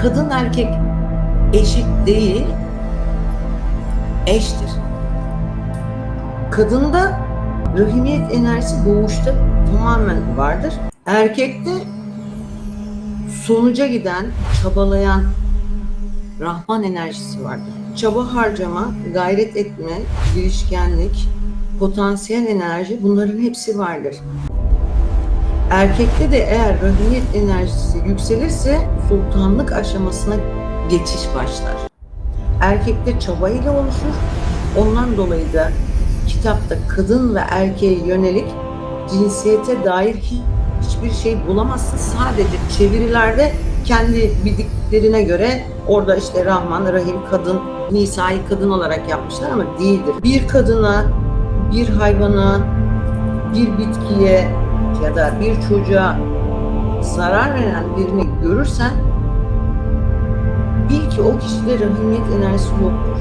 kadın erkek eşit değil, eştir. Kadında rahimiyet enerjisi doğuşta tamamen vardır. Erkekte sonuca giden, çabalayan Rahman enerjisi vardır. Çaba harcama, gayret etme, girişkenlik, potansiyel enerji, bunların hepsi vardır. Erkekte de eğer rahimiyet enerjisi yükselirse sultanlık aşamasına geçiş başlar. Erkekte çaba ile oluşur. Ondan dolayı da kitapta kadın ve erkeğe yönelik cinsiyete dair hiçbir şey bulamazsın. Sadece çevirilerde kendi bildiklerine göre orada işte Rahman, Rahim, kadın, Nisa'yı kadın olarak yapmışlar ama değildir. Bir kadına, bir hayvana, bir bitkiye ya da bir çocuğa zarar veren birini görürsen bil ki o kişide rahimiyet enerjisi yoktur.